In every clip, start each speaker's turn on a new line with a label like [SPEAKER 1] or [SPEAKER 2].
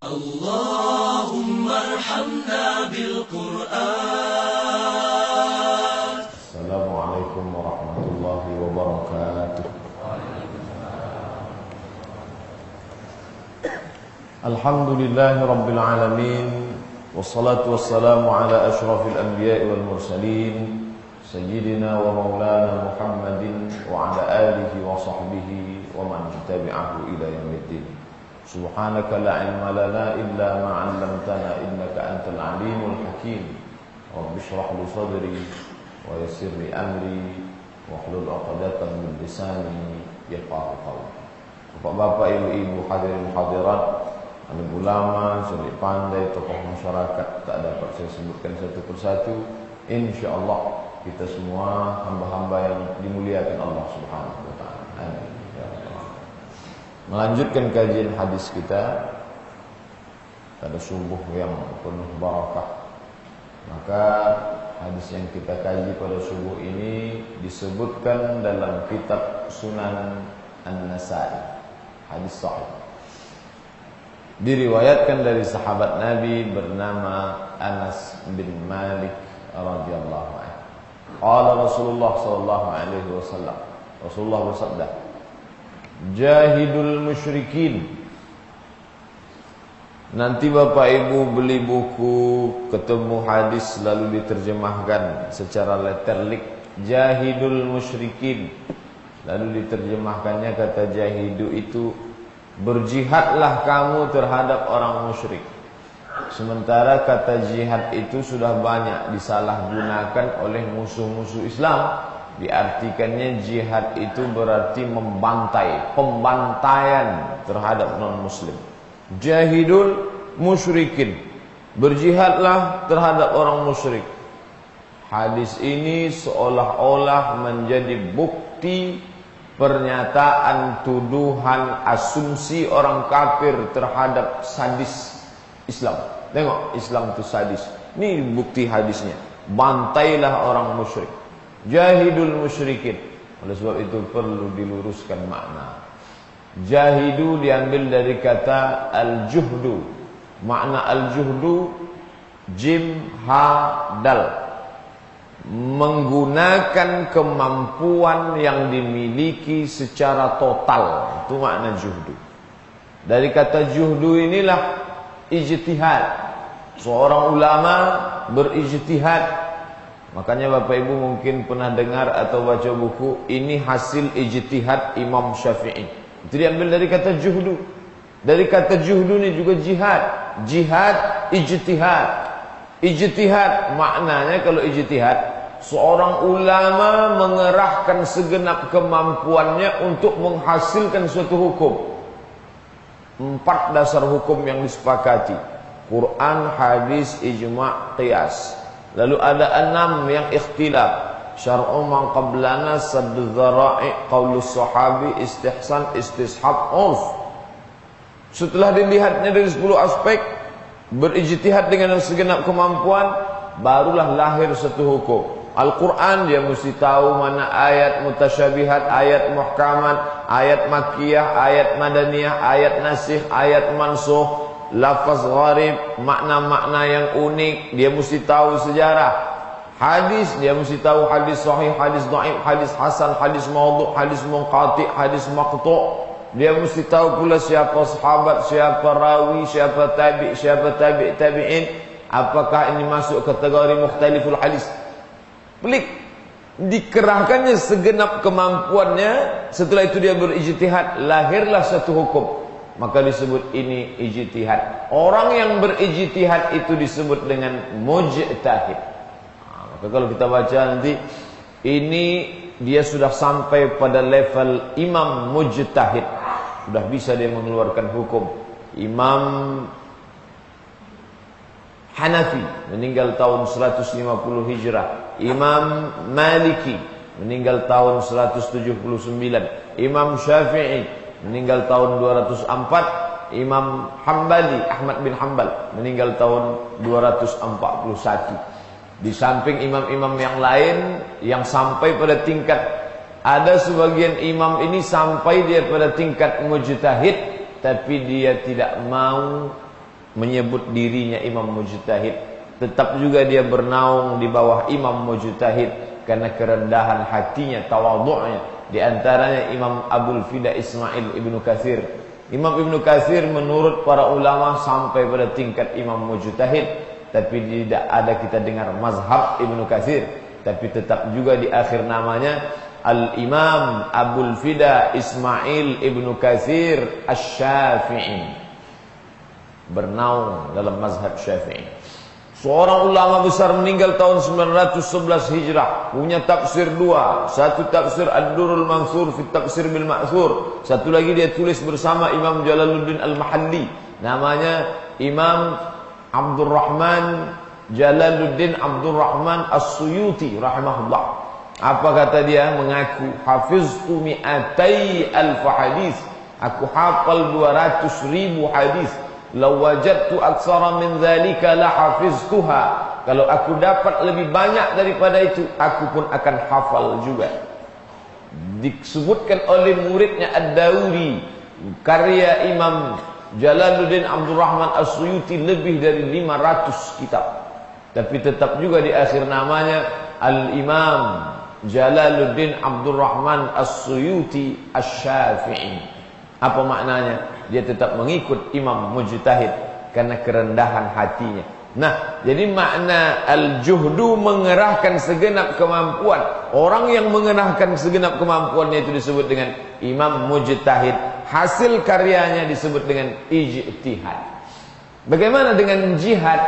[SPEAKER 1] اللهم ارحمنا بالقرآن.
[SPEAKER 2] السلام عليكم ورحمة الله وبركاته. الحمد لله رب العالمين، والصلاة والسلام على أشرف الأنبياء والمرسلين سيدنا ومولانا محمد وعلى آله وصحبه ومن تبعه إلى يوم الدين. سبحانك لا علم لنا إلا ما علمتنا إنك أنت العليم الحكيم. رب اشرح لي صدري ويسر لي أمري واحلل عقدة من لساني يفقهوا قولي. Bapak-bapak, ibu-ibu, hadirin hadirat, alim ulama, suri pandai, tokoh masyarakat, tak dapat saya sebutkan satu persatu. Insyaallah kita semua hamba-hamba yang dimuliakan Allah Subhanahu wa taala. Amin. Melanjutkan kajian hadis kita pada subuh yang penuh barakah. Maka hadis yang kita kaji pada subuh ini disebutkan dalam kitab Sunan An-Nasa'i, hadis sahih. Diriwayatkan dari sahabat Nabi bernama Anas bin Malik radhiyallahu anhu. Qala Rasulullah sallallahu alaihi wasallam, Rasulullah bersabda, "Jahidul musyrikin." Nanti Bapak Ibu beli buku, ketemu hadis lalu diterjemahkan secara letterlik, Jahidul musyrikin. Lalu diterjemahkannya kata jahidu itu berjihadlah kamu terhadap orang musyrik. Sementara kata jihad itu sudah banyak disalahgunakan oleh musuh-musuh Islam. Diartikannya jihad itu berarti membantai, pembantaian terhadap non-muslim. Jahidul musyrikin, berjihadlah terhadap orang musyrik. Hadis ini seolah-olah menjadi bukti pernyataan, tuduhan, asumsi orang kafir terhadap sadis Islam. Tengok, Islam itu sadis. Ini bukti hadisnya. Bantailah orang musyrik. Jahidul musyrikin. Oleh sebab itu perlu diluruskan makna. Jahidu diambil dari kata al-juhdu. Makna al-juhdu jim ha dal, menggunakan kemampuan yang dimiliki secara total. Itu makna juhdu. Dari kata juhdu inilah ijtihad. Seorang ulama berijtihad. Makanya Bapak Ibu mungkin pernah dengar atau baca buku, ini hasil ijtihad Imam Syafi'i. Itu diambil dari kata juhdu. Dari kata juhdu ini juga jihad. Jihad, ijtihad. Ijtihad maknanya kalau ijtihad, seorang ulama mengerahkan segenap kemampuannya untuk menghasilkan suatu hukum. 4 dasar hukum yang disepakati: Quran, hadis, ijma', qiyas. Lalu ada 6 yang ikhtilaf: syar'u man qablana, saddu dzara'i, qaulus sahabi, istihsan, istishab, urf. Setelah dilihatnya dari 10 aspek, berijtihad dengan segenap kemampuan, barulah lahir satu hukum. Al-Quran dia mesti tahu mana ayat mutasyabihat, ayat muhkamat, ayat makkiyah, ayat madaniyah, ayat nasikh, ayat mansukh, lafaz gharib, makna-makna yang unik, dia mesti tahu sejarah. Hadis dia mesti tahu hadis sahih, hadis dhaif, hadis hasan, hadis maudhu', hadis munqati', hadis maqtu'. Dia mesti tahu pula siapa sahabat, siapa rawi, siapa tabi', siapa tabi'in. Apakah ini masuk kategori mukhtaliful hadis? Pelik. Dikerahkannya segenap kemampuannya. Setelah itu dia berijtihad, lahirlah satu hukum. Maka disebut ini ijtihad. Orang yang berijtihad itu disebut dengan mujtahid. Maka kalau kita baca nanti, ini dia sudah sampai pada level imam mujtahid. Sudah bisa dia mengeluarkan hukum. Imam Hanafi meninggal tahun 150 Hijrah. Imam Maliki meninggal tahun 179. Imam Syafi'i meninggal tahun 204. Imam Hambali, Ahmad bin Hanbal, meninggal tahun 241. Di samping imam-imam yang lain yang sampai pada tingkat, ada sebagian imam ini sampai dia pada tingkat mujtahid, tapi dia tidak mau menyebut dirinya imam mujtahid, tetap juga dia bernaung di bawah imam mujtahid karena kerendahan hatinya, tawadhu'nya. Di antaranya Imam Abul Fida Ismail Ibnu Katsir. Imam Ibnu Katsir menurut para ulama sampai pada tingkat imam mujtahid, tapi tidak ada kita dengar mazhab Ibnu Katsir, tapi tetap juga di akhir namanya Al-Imam Abul Fida Ismail Ibnu Katsir Asy-Syafi'i, bernaung dalam mazhab Syafi'i. Seorang ulama besar meninggal tahun 911 Hijrah, punya tafsir dua. Satu tafsir Ad-Durrul Mansur fi Tafsir bil Ma'thur, satu lagi dia tulis bersama Imam Jalaluddin Al-Mahalli, namanya Imam Abdurrahman Jalaluddin Abdurrahman As-Suyuti rahimahullah. Apa kata dia? Mengaku hafiztu mi'atai alf hadis, aku hafal 200.000 hadis. Law wajadtu aktsara min dzalika la hafiztuha, kalau aku dapat lebih banyak daripada itu, aku pun akan hafal juga. Disebutkan oleh muridnya Ad-Dauri, karya Imam Jalaluddin Abdurrahman As-Suyuti lebih dari 500 kitab. Tapi tetap juga di akhir namanya Al-Imam Jalaluddin Abdurrahman As-Suyuti Asy-Syafi'i. Apa maknanya? Dia tetap mengikut imam mujtahid karena kerendahan hatinya. Nah, jadi makna al-juhdu mengerahkan segenap kemampuan. Orang yang mengerahkan segenap kemampuannya itu disebut dengan imam mujtahid. Hasil karyanya disebut dengan ijtihad. Bagaimana dengan jihad?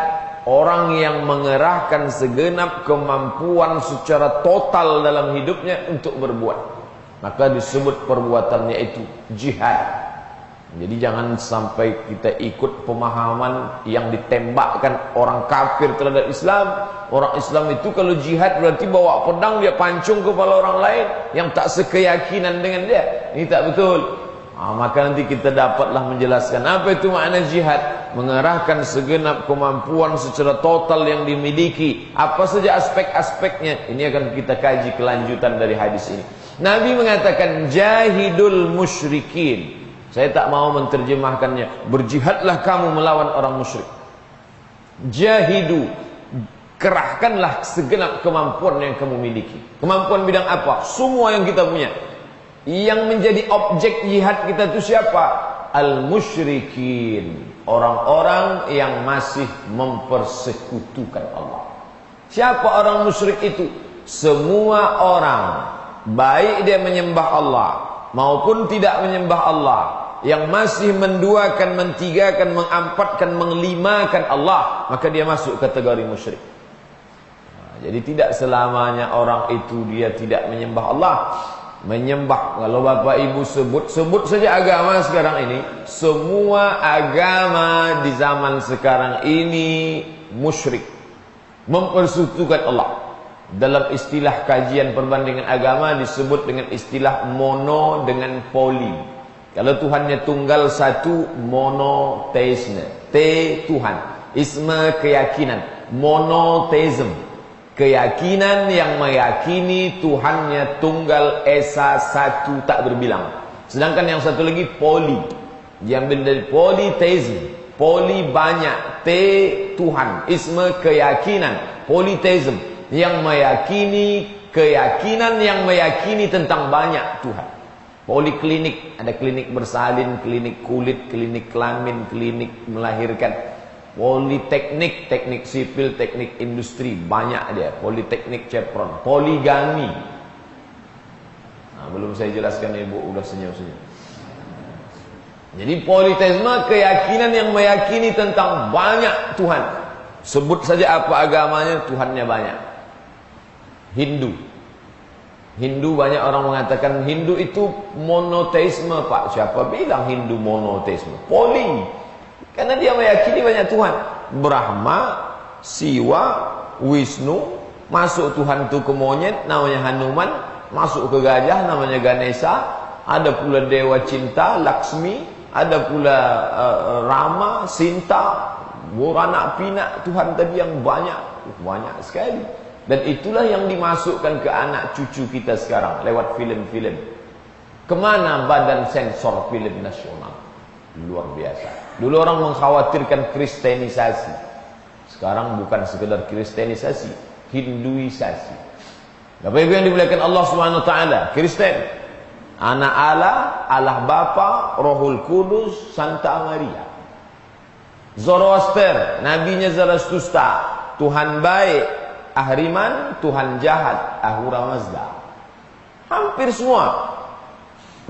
[SPEAKER 2] Orang yang mengerahkan segenap kemampuan secara total dalam hidupnya untuk berbuat, maka disebut perbuatannya itu jihad. Jadi jangan sampai kita ikut pemahaman yang ditembakkan orang kafir terhadap Islam. Orang Islam itu kalau jihad berarti bawa pedang dia pancung kepala orang lain yang tak sekeyakinan dengan dia. Ini tak betul. Maka nanti kita dapatlah menjelaskan apa itu makna jihad. Mengerahkan segenap kemampuan secara total yang dimiliki. Apa saja aspek-aspeknya. Ini akan kita kaji kelanjutan dari hadis ini. Nabi mengatakan jahidul musyrikin. Saya tak mau menterjemahkannya. Berjihadlah kamu melawan orang musyrik. Jahidu, kerahkanlah segenap kemampuan yang kamu miliki. Kemampuan bidang apa? Semua yang kita punya. Yang menjadi objek jihad kita itu siapa? Al-musyrikin, orang-orang yang masih mempersekutukan Allah. Siapa orang musyrik itu? Semua orang, baik dia menyembah Allah maupun tidak menyembah Allah, yang masih menduakan, mentigakan, mengempatkan, menglimakan Allah, maka dia masuk kategori musyrik. Jadi tidak selamanya orang itu dia tidak menyembah Allah. Menyembah, kalau bapak ibu sebut saja agama sekarang ini, semua agama di zaman sekarang ini musyrik, mempersekutukan Allah. Dalam istilah kajian perbandingan agama disebut dengan istilah mono dengan poli. Kalau Tuhannya tunggal satu, monoteisme, Tuhan, isme keyakinan, monoteism, keyakinan yang meyakini Tuhannya tunggal, esa, satu, tak berbilang. Sedangkan yang satu lagi poli, diambil dari politeism, poli banyak, Tuhan, isme keyakinan, politeism, yang meyakini keyakinan yang meyakini tentang banyak Tuhan. Poliklinik, ada klinik bersalin, klinik kulit, klinik kelamin, klinik melahirkan. Politeknik, teknik sipil, teknik industri, banyak dia. Politeknik Chevron, poligami. Belum saya jelaskan, ibu udah senyum-senyum. Jadi politeisme, keyakinan yang meyakini tentang banyak Tuhan. Sebut saja apa agamanya, Tuhannya banyak. Hindu banyak orang mengatakan Hindu itu monoteisme. Pak, siapa bilang Hindu monoteisme? Poli, karena dia meyakini banyak Tuhan. Brahma, Siwa, Wisnu. Masuk Tuhan itu ke monyet, namanya Hanuman. Masuk ke gajah, namanya Ganesha. Ada pula Dewa Cinta, Laksmi. Ada pula Rama, Sinta, Borana, Pinak. Tuhan tadi yang banyak, banyak sekali. Dan itulah yang dimasukkan ke anak cucu kita sekarang lewat film-film. Kemana badan sensor film nasional? Luar biasa. Dulu orang mengkhawatirkan kristenisasi. Sekarang bukan sekedar kristenisasi, hinduisasi. Bapak Ibu yang dimuliakan Allah Subhanahu wa taala, Kristen, anak Allah, Allah Bapa, Rohul Kudus, Santa Maria. Zoroaster, nabinya Zarathustra, Tuhan baik, Ahriman, Tuhan jahat, Ahura Mazda. Hampir semua.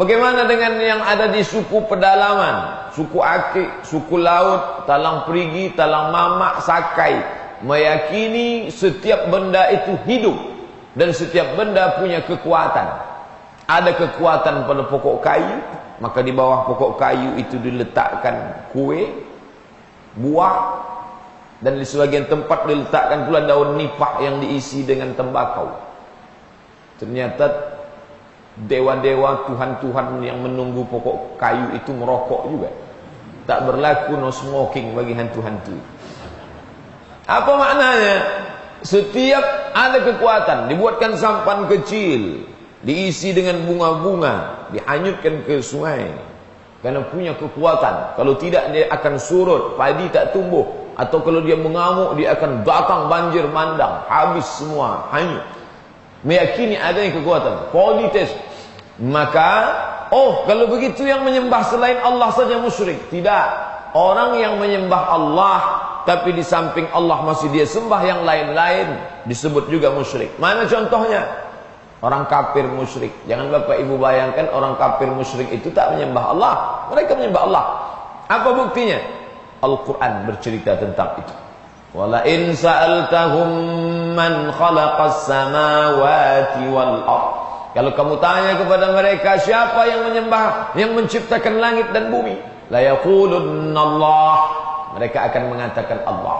[SPEAKER 2] Bagaimana dengan yang ada di suku pedalaman, suku Akik, suku Laut, Talang Perigi, Talang Mamak, Sakai, meyakini setiap benda itu hidup dan setiap benda punya kekuatan. Ada kekuatan pada pokok kayu, maka di bawah pokok kayu itu diletakkan kue, buah, dan di sebagian tempat diletakkan pula daun nipah yang diisi dengan tembakau. Ternyata dewa-dewa, Tuhan-Tuhan yang menunggu pokok kayu itu merokok juga. Tak berlaku no smoking bagi hantu-hantu. Apa maknanya? Setiap ada kekuatan, dibuatkan sampan kecil, diisi dengan bunga-bunga, dihanyutkan ke sungai, karena punya kekuatan. Kalau tidak dia akan surut, padi tak tumbuh. Atau kalau dia mengamuk, dia akan datang banjir bandang, habis semua, hanyut. Meyakini adanya kekuatan, politis. Maka, kalau begitu yang menyembah selain Allah saja musyrik. Tidak. Orang yang menyembah Allah, tapi di samping Allah masih dia sembah yang lain-lain, disebut juga musyrik. Mana contohnya? Orang kafir musyrik. Jangan Bapak Ibu bayangkan orang kafir musyrik itu tak menyembah Allah. Mereka menyembah Allah. Apa buktinya? Al-Quran bercerita tentang itu. Wala in sa'altahum man khalaqas samawati wal ardh. Kalau kamu tanya kepada mereka siapa yang menyembah, yang menciptakan langit dan bumi, la yaqulunna Allah. Mereka akan mengatakan Allah.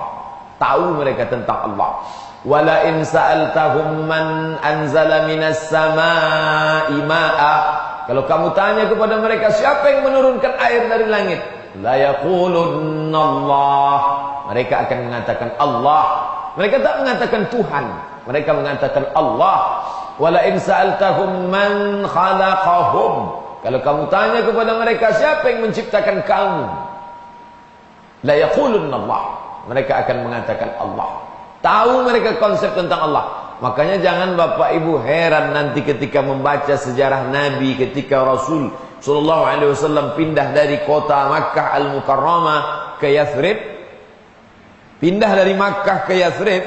[SPEAKER 2] Tahu mereka tentang Allah. Wala in sa'altahum man anzala minas samaa'i ma'a. Kalau kamu tanya kepada mereka siapa yang menurunkan air dari langit, la yaqulunna Allah. Mereka akan mengatakan Allah. Mereka tak mengatakan Tuhan, mereka mengatakan Allah. Wala in sa'altahum man khalaqahum. Kalau kamu tanya kepada mereka siapa yang menciptakan kamu, la yaqulunna Allah. Mereka akan mengatakan Allah. Tahu mereka konsep tentang Allah. Makanya jangan Bapak Ibu heran nanti ketika membaca sejarah Nabi ketika Rasul sallallahu alaihi wasallam pindah dari kota Makkah Al-Mukarramah ke Yathrib. Pindah dari Makkah ke Yathrib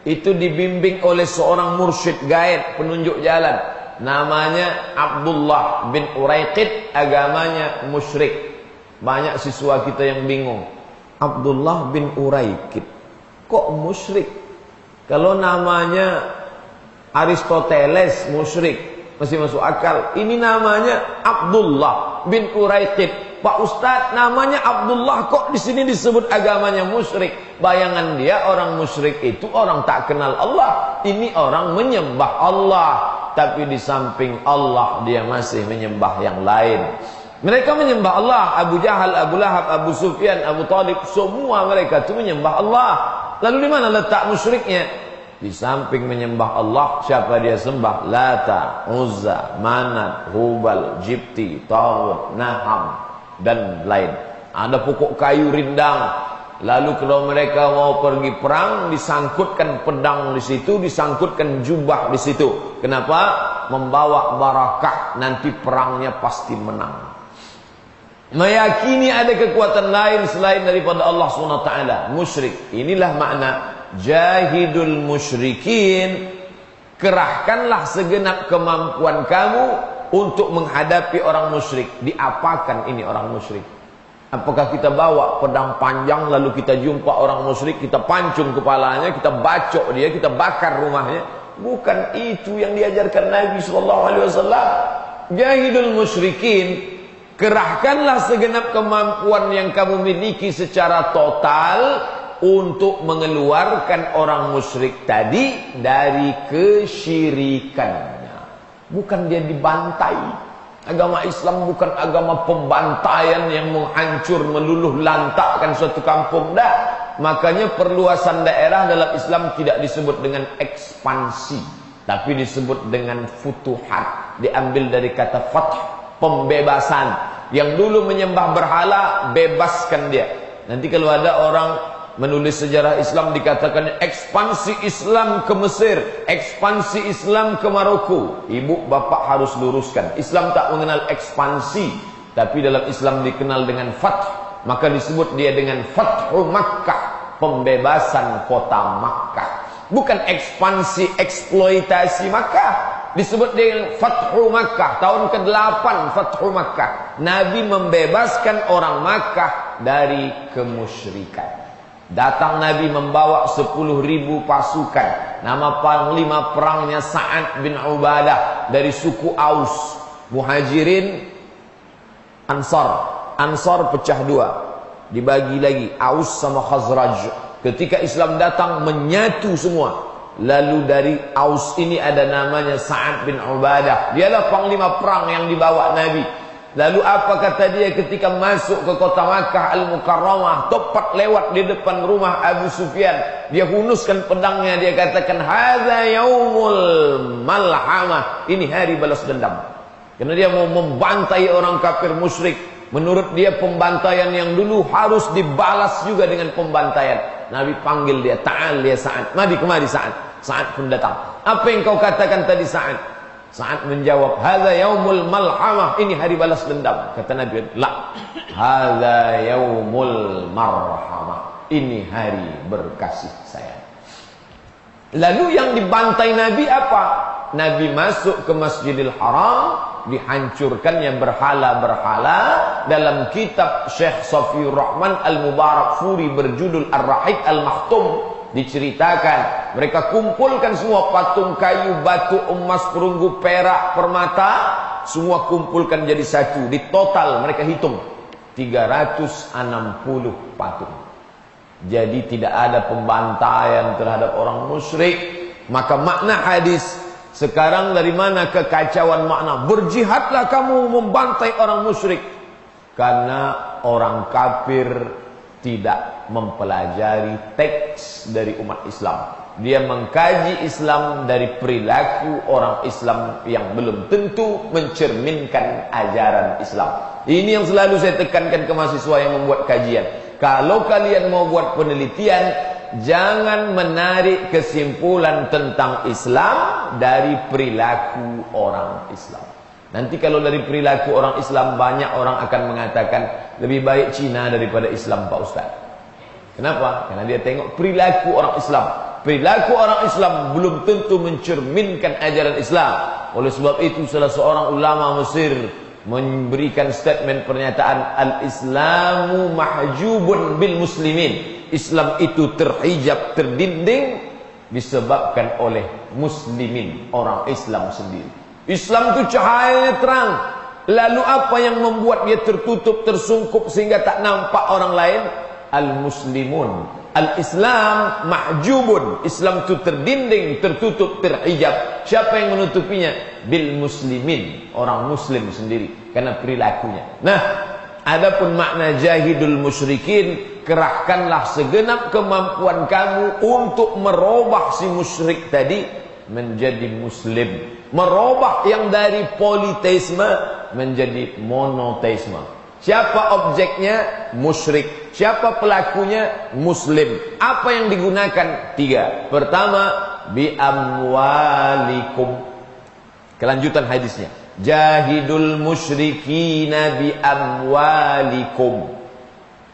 [SPEAKER 2] itu dibimbing oleh seorang mursyid gaib, penunjuk jalan. Namanya Abdullah bin Uraiqid, agamanya musyrik. Banyak siswa kita yang bingung. Abdullah bin Uraiqid kok musyrik? Kalau namanya Aristoteles musyrik masih masuk akal. Ini namanya Abdullah bin Uraiqid. Pak Ustadz, namanya Abdullah kok di sini disebut agamanya musyrik? Bayangan dia orang musyrik itu orang tak kenal Allah. Ini orang menyembah Allah, tapi di samping Allah dia masih menyembah yang lain. Mereka menyembah Allah. Abu Jahal, Abu Lahab, Abu Sufyan, Abu Talib, semua mereka itu menyembah Allah. Lalu di mana letak musyriknya? Di samping menyembah Allah, siapa dia sembah? Lata, Uzza, Manat, Hubal, Jibti, Tawud, Naham, dan lain. Ada pokok kayu rindang. Lalu kalau mereka mau pergi perang, disangkutkan pedang di situ, disangkutkan jubah di situ. Kenapa? Membawa barakah, nanti perangnya pasti menang. Meyakini ada kekuatan lain selain daripada Allah SWT. Musyrik. Inilah makna jahidul musyrikin. Kerahkanlah segenap kemampuan kamu untuk menghadapi orang musyrik. Diapakan ini orang musyrik? Apakah kita bawa pedang panjang lalu kita jumpa orang musyrik, kita pancung kepalanya, kita bacok dia, kita bakar rumahnya? Bukan itu yang diajarkan Nabi SAW. Jahidul musyrikin. Kerahkanlah segenap kemampuan yang kamu miliki secara total untuk mengeluarkan orang musyrik tadi dari kesyirikannya. Bukan dia dibantai. Agama Islam bukan agama pembantaian yang menghancur, meluluh lantakkan suatu kampung. Dah. Makanya perluasan daerah dalam Islam tidak disebut dengan ekspansi, tapi disebut dengan futuhat. Diambil dari kata fath, pembebasan. Yang dulu menyembah berhala, bebaskan dia. Nanti kalau ada orang menulis sejarah Islam dikatakan ekspansi Islam ke Mesir, ekspansi Islam ke Maroko. Ibu bapak harus luruskan, Islam tak mengenal ekspansi, tapi dalam Islam dikenal dengan fath. Maka disebut dia dengan Fathu Makkah, pembebasan kota Makkah. Bukan ekspansi eksploitasi Makkah. Disebut dengan Fathu Makkah, tahun ke-8 Fathu Makkah. Nabi membebaskan orang Makkah dari kemusyrikan. Datang Nabi membawa 10.000 pasukan. Nama panglima perangnya Sa'ad bin Ubadah dari suku Aus. Muhajirin, Ansar. Ansar pecah dua, dibagi lagi Aus sama Khazraj. Ketika Islam datang menyatu semua. Lalu dari Aus ini ada namanya Sa'ad bin Ubadah. Dialah panglima perang yang dibawa Nabi. Lalu apa kata dia ketika masuk ke kota Makkah Al-Mukarramah, tepat lewat di depan rumah Abu Sufyan. Dia hunuskan pedangnya, dia katakan hadza yaumul malhamah. Ini hari balas dendam. Karena dia mau membantai orang kafir musyrik. Menurut dia pembantaian yang dulu harus dibalas juga dengan pembantaian. Nabi panggil dia, ta'al ya Sa'ad. Mari kemari Sa'ad. Sa'ad pun datang. Apa yang kau katakan tadi Sa'ad? Sa'ad menjawab, hadza yaumul malhamah. Ini hari balas dendam. Kata Nabi, la, hadza yaumul marhamah. Ini hari berkasih sayang. Lalu yang dibantai Nabi apa? Nabi masuk ke Masjidil Haram, dihancurkannya berhala-berhala. Dalam kitab Syekh Safiur Rahman Al-Mubarak Furi berjudul Ar-Rahik Al-Makhtum diceritakan, mereka kumpulkan semua patung kayu, batu, emas, perunggu, perak, permata, semua kumpulkan jadi satu. Di total mereka hitung 360 patung. Jadi tidak ada pembantaian terhadap orang musyrik. Maka makna hadis sekarang dari mana kekacauan makna? Berjihadlah kamu membantai orang musyrik. Karena orang kafir tidak mempelajari teks dari umat Islam. Dia mengkaji Islam dari perilaku orang Islam yang belum tentu mencerminkan ajaran Islam. Ini yang selalu saya tekankan ke mahasiswa yang membuat kajian. Kalau kalian mau buat penelitian, jangan menarik kesimpulan tentang Islam dari perilaku orang Islam. Nanti kalau dari perilaku orang Islam, banyak orang akan mengatakan lebih baik Cina daripada Islam Pak Ustaz. Kenapa? Karena dia tengok perilaku orang Islam. Perilaku orang Islam belum tentu mencerminkan ajaran Islam. Oleh sebab itu salah seorang ulama Mesir memberikan statement pernyataan, al-Islamu mahjubun bil muslimin. Islam itu terhijab, terdinding disebabkan oleh muslimin, orang Islam sendiri. Islam itu cahayanya terang. Lalu apa yang membuat dia tertutup, tersungkup sehingga tak nampak orang lain? Al-muslimun. Al-Islam mahjubun. Islam itu terdinding, tertutup, terhijab. Siapa yang menutupinya? Bil muslimin, orang muslim sendiri, karena perilakunya. Nah, adapun makna jahidul musyrikin, kerahkanlah segenap kemampuan kamu untuk merubah si musyrik tadi menjadi muslim. Merubah yang dari politeisme menjadi monoteisme. Siapa objeknya? Musyrik. Siapa pelakunya? Muslim. Apa yang digunakan? 3. Pertama, bi amwalikum. Kelanjutan hadisnya, jahidul musyrikina bi amwalikum.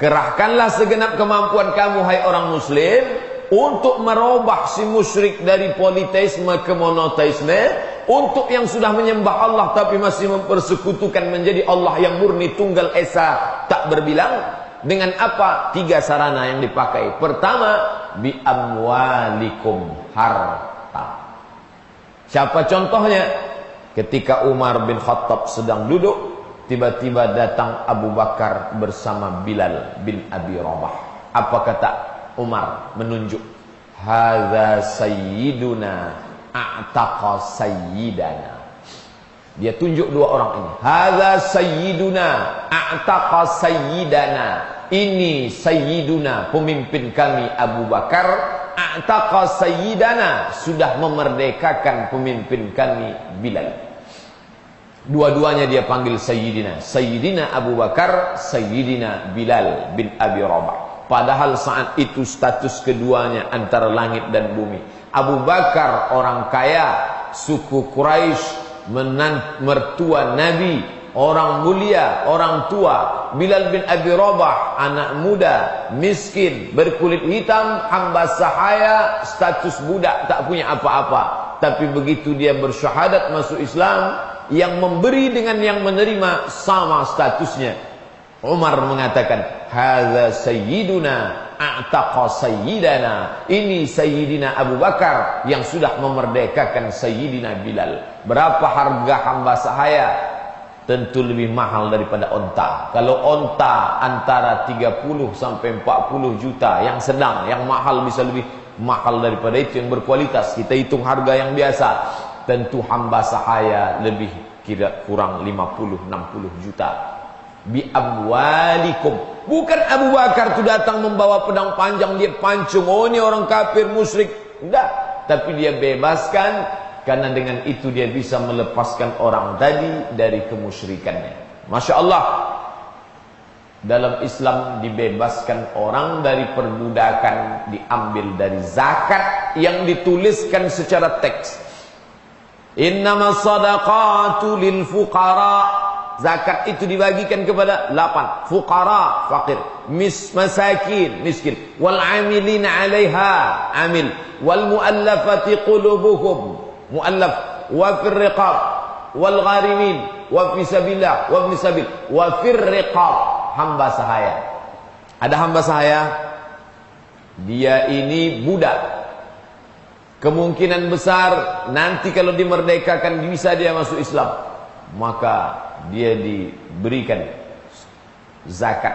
[SPEAKER 2] Kerahkanlah segenap kemampuan kamu hai orang muslim untuk merubah si musyrik dari politeisme ke monoteisme, untuk yang sudah menyembah Allah tapi masih mempersekutukan menjadi Allah yang murni tunggal esa tak berbilang. Dengan apa? 3 sarana yang dipakai. Pertama, bi amwalikum, harta. Siapa contohnya? Ketika Umar bin Khattab sedang duduk, tiba-tiba datang Abu Bakar bersama Bilal bin Abi Rabah. Apa kata Umar? Menunjuk, hadza sayyiduna a'taqa sayyidana. Dia tunjuk 2 orang ini. Hadza sayyiduna a'taqa sayyidana. Ini sayyiduna, pemimpin kami Abu Bakar, a'taqa sayyidana, sudah memerdekakan pemimpin kami Bilal. Dua-duanya dia panggil Sayyidina. Sayyidina Abu Bakar, Sayyidina Bilal bin Abi Rabah. Padahal saat itu status keduanya antara langit dan bumi. Abu Bakar orang kaya, suku Quraisy, mertua Nabi, orang mulia, orang tua. Bilal bin Abi Rabah, anak muda, miskin, berkulit hitam, hamba sahaya, status budak, tak punya apa-apa. Tapi begitu dia bersyahadat masuk Islam, yang memberi dengan yang menerima sama statusnya. Umar mengatakan, hadza sayyiduna a'taqa sayyidana. Ini Sayyidina Abu Bakar yang sudah memerdekakan Sayyidina Bilal. Berapa harga hamba sahaya? Tentu lebih mahal daripada onta. Kalau onta antara 30 sampai 40 juta, yang sedang, yang mahal bisa lebih mahal daripada itu, yang berkualitas. Kita hitung harga yang biasa. Tentu hamba sahaya lebih kira kurang 50-60 juta. Bi amwalikum. Bukan Abu Bakar itu datang membawa pedang panjang, dia pancung, oh ini orang kafir musyrik. Enggak, tapi dia bebaskan, karena dengan itu dia bisa melepaskan orang tadi dari kemusyrikannya. Masya Allah, dalam Islam dibebaskan orang dari perbudakan, diambil dari zakat yang dituliskan secara teks. Innamas sadaqatu lil fuqara. Zakat itu dibagikan kepada 8. Fuqara, fakir, masakin, miskin, wal amilina 'alaiha, amil, wal muallafati qulubuhum, muallaf, wa fir riqab, wal gharimin, wa fi sabilillah, wa ibn sabil, wa fir riqab, hamba sahaya. Ada hamba sahaya, dia ini budak. Kemungkinan besar nanti kalau dimerdekakan bisa dia masuk Islam, maka dia diberikan zakat.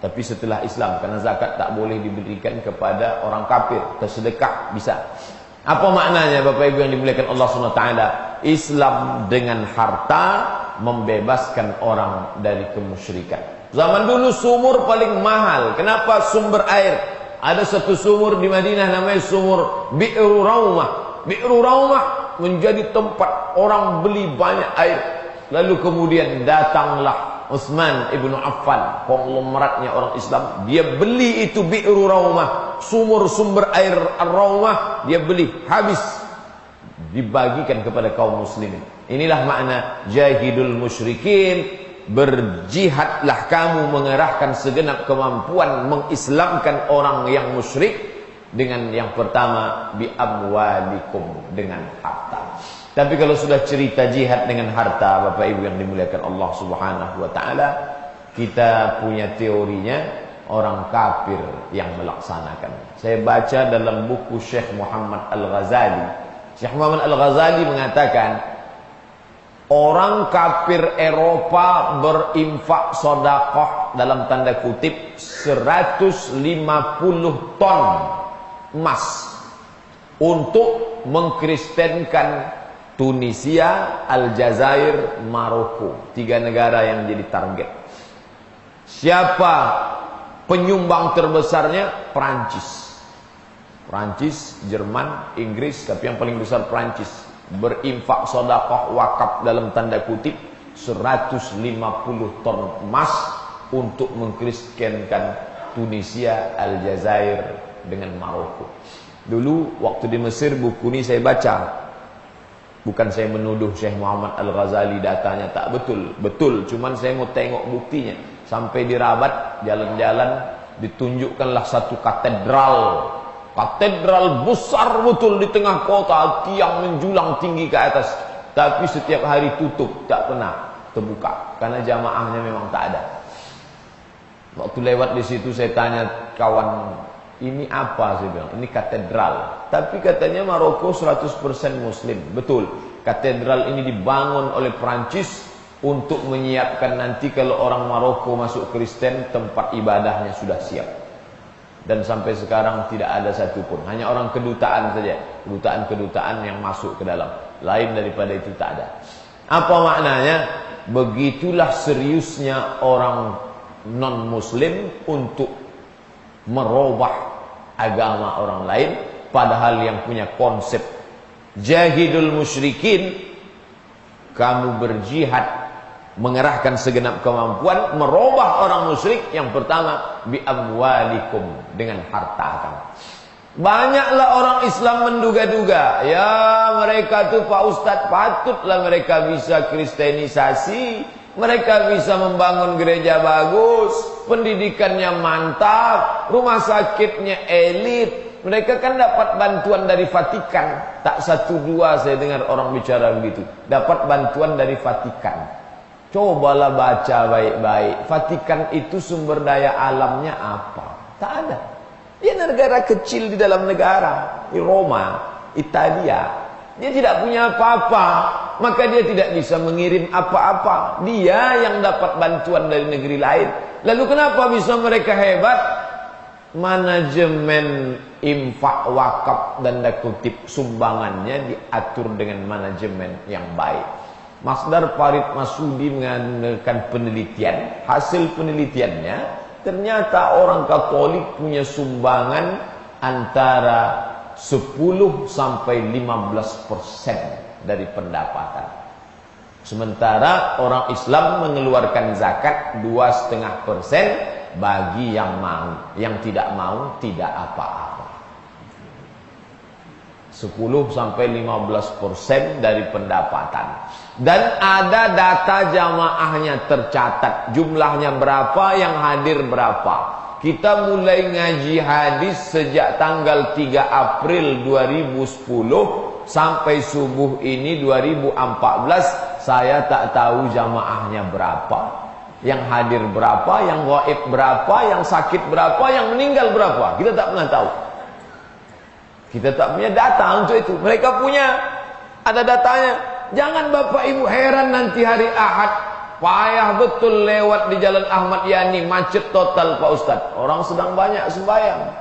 [SPEAKER 2] Tapi setelah Islam, karena zakat tak boleh diberikan kepada orang kafir. Tersedekah bisa. Apa maknanya Bapak Ibu yang dimuliakan Allah SWT? Islam dengan harta membebaskan orang dari kemusyrikan. Zaman dulu sumur paling mahal. Kenapa? Sumber air. Ada satu sumur di Madinah namanya sumur Bi'ru Raumah. Bi'ru Raumah menjadi tempat orang beli banyak air. Lalu kemudian datanglah Utsman ibnu Affan, konglomeratnya orang Islam. Dia beli itu Bi'ru Raumah, sumber air Ar-Raumah, dia beli habis, dibagikan kepada kaum muslimin. Inilah makna jahidul musyrikin. Berjihadlah kamu, mengerahkan segenap kemampuan mengislamkan orang yang musyrik. Dengan yang pertama, bi amwalikum, dengan harta. Tapi kalau sudah cerita jihad dengan harta, Bapak Ibu yang dimuliakan Allah Subhanahu wa taala, kita punya teorinya orang kafir yang melaksanakan. Saya baca dalam buku Syekh Muhammad Al-Ghazali. Syekh Muhammad Al-Ghazali mengatakan, orang kafir Eropa berinfak sedekah dalam tanda kutip 150 ton emas untuk mengkristenkan Tunisia, Aljazair, Maroko. 3 negara yang jadi target. Siapa penyumbang terbesarnya? Perancis. Perancis, Jerman, Inggris, tapi yang paling besar Perancis. Berinfak sedekah wakaf dalam tanda kutip 150 ton emas untuk mengkristenkan Tunisia, Aljazair dengan Maroko. Dulu waktu di Mesir buku ini saya baca. Bukan saya menuduh Syekh Muhammad Al-Ghazali datanya tak betul. Betul, cuman saya mau tengok buktinya. Sampai di Rabat, jalan-jalan, ditunjukkanlah satu katedral. Katedral besar betul di tengah kota, tiang menjulang tinggi ke atas. Tapi setiap hari tutup, tak pernah terbuka. Karena jamaahnya memang tak ada. Waktu lewat di situ saya tanya kawan, ini apa? Saya bilang, ini katedral. Tapi katanya Maroko 100% muslim. Betul, katedral ini dibangun oleh Perancis untuk menyiapkan nanti kalau orang Maroko masuk Kristen, tempat ibadahnya sudah siap. Dan sampai sekarang tidak ada satupun, hanya orang kedutaan saja, kedutaan-kedutaan yang masuk ke dalam. Lain daripada itu tak ada. Apa maknanya? Begitulah seriusnya orang non-muslim untuk merubah agama orang lain, padahal yang punya konsep jahidul musyrikin, kamu berjihad, mengerahkan segenap kemampuan merubah orang musyrik. Yang pertama, bi amwalikum, dengan harta kamu. Banyaklah orang Islam menduga-duga, ya mereka tuh Pak Ustadz, patutlah mereka bisa kristenisasi, mereka bisa membangun gereja bagus, pendidikannya mantap, rumah sakitnya elit. Mereka kan dapat bantuan dari Vatikan. Tak satu dua saya dengar orang bicara begitu, dapat bantuan dari Vatikan. Cobalah baca baik-baik, Vatikan itu sumber daya alamnya apa? Tak ada. Dia negara kecil di dalam negara, di Roma, Italia. Dia tidak punya apa-apa, maka dia tidak bisa mengirim apa-apa. Dia yang dapat bantuan dari negeri lain. Lalu kenapa bisa mereka hebat? Manajemen infak, wakaf, dan kutip sumbangannya diatur dengan manajemen yang baik. Masdar Farid Masudi mengadakan penelitian. Hasil penelitiannya, ternyata orang Katolik punya sumbangan antara 10 sampai 15% dari pendapatan. Sementara orang Islam mengeluarkan zakat 2,5% bagi yang mau. Yang tidak mau tidak apa-apa. 10 sampai 15% dari pendapatan. Dan ada data jamaahnya tercatat, jumlahnya berapa, yang hadir berapa. Kita mulai ngaji hadis sejak tanggal 3 April 2010 sampai subuh ini 2014. Saya tak tahu jamaahnya berapa, yang hadir berapa, yang gaib berapa, yang sakit berapa, yang meninggal berapa. Kita tak pernah tahu. Kita tak punya data untuk itu. Mereka punya, ada datanya. Jangan Bapak Ibu heran nanti hari Ahad payah betul lewat di Jalan Ahmad Yani, macet total Pak Ustadz. Orang sedang banyak sembahyang,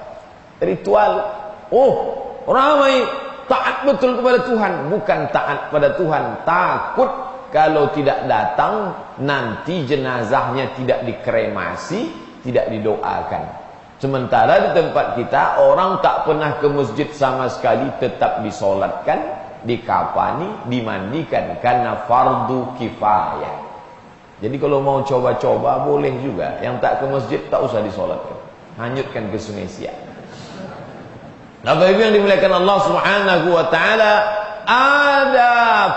[SPEAKER 2] ritual. Oh, ramai, taat betul kepada Tuhan. Bukan taat pada Tuhan, takut kalau tidak datang nanti jenazahnya tidak dikremasi, tidak didoakan. Sementara di tempat kita orang tak pernah ke masjid sama sekali, tetap disolatkan, dikafani, dimandikan, karena fardu kifayah. Jadi kalau mau coba-coba boleh juga. Yang tak ke masjid tak usah disolatkan, hanyutkan ke Sungai Siak. Bapak Ibu yang dimuliakan Allah Subhanahu wa taala, ada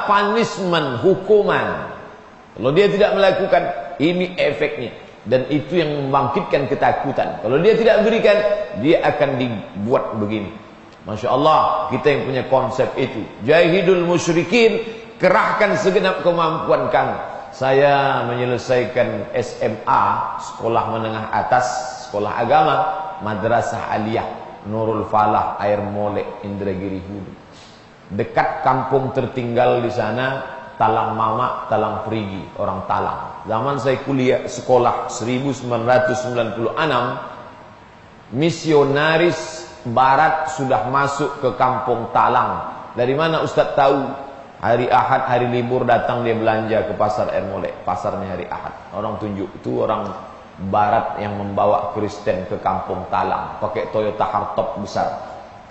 [SPEAKER 2] punishment, hukuman. Kalau dia tidak melakukan, ini efeknya. Dan itu yang membangkitkan ketakutan. Kalau dia tidak berikan, dia akan dibuat begini. Masya Allah, kita yang punya konsep itu. Jahidul musyrikin, kerahkan segenap kemampuan kamu. Saya menyelesaikan SMA, sekolah menengah atas, sekolah agama, Madrasah Aliyah Nurul Falah, Air Molek, Indragiri Hulu. Dekat kampung tertinggal di sana, Talang Mama, Talang Perigi, orang Talang. Zaman saya kuliah sekolah 1996, misionaris Barat sudah masuk ke kampung Talang. Dari mana Ustaz tahu? Hari Ahad, hari libur datang dia belanja ke pasar Air Molek. Pasarnya hari Ahad. Orang tunjuk, itu orang Barat yang membawa Kristen ke kampung Talang. Pakai Toyota hardtop besar.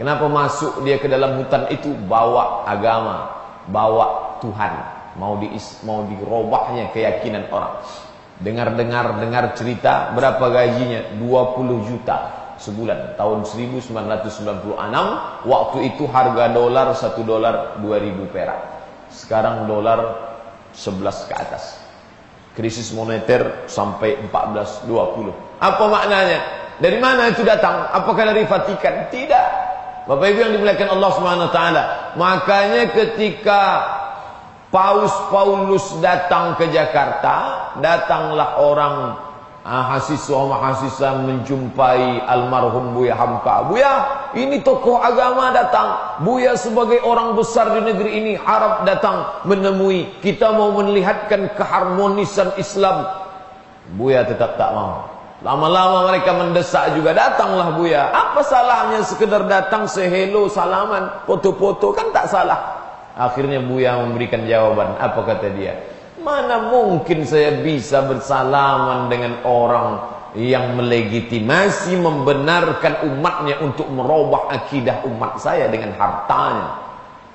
[SPEAKER 2] Kenapa masuk dia ke dalam hutan itu? Bawa agama, bawa Tuhan. Mau dirobahnya keyakinan orang. Dengar cerita, berapa gajinya? 20 juta sebulan. Tahun 1996, waktu itu harga dolar, 1 dolar 2000 perak. Sekarang dolar 11 ke atas. Krisis moneter sampai 14-20. Apa maknanya? Dari mana itu datang? Apakah dari Vatikan? Tidak. Bapak Ibu yang dimuliakan Allah Subhanahu wa taala. Makanya ketika Paus Paulus datang ke Jakarta, datanglah orang mahasiswa menjumpai almarhum Buya Hamka. Buya, ini tokoh agama datang. Buya sebagai orang besar di negeri ini harap datang menemui. Kita mau melihatkan keharmonisan Islam. Buya tetap tak mau. Lama-lama mereka mendesak juga, datanglah Buya. Apa salahnya sekedar datang sehelo, salaman, foto-foto, kan tak salah. Akhirnya Buya memberikan jawaban. Apa kata dia? Mana mungkin saya bisa bersalaman dengan orang yang melegitimasi, membenarkan umatnya untuk merubah akidah umat saya dengan hartanya.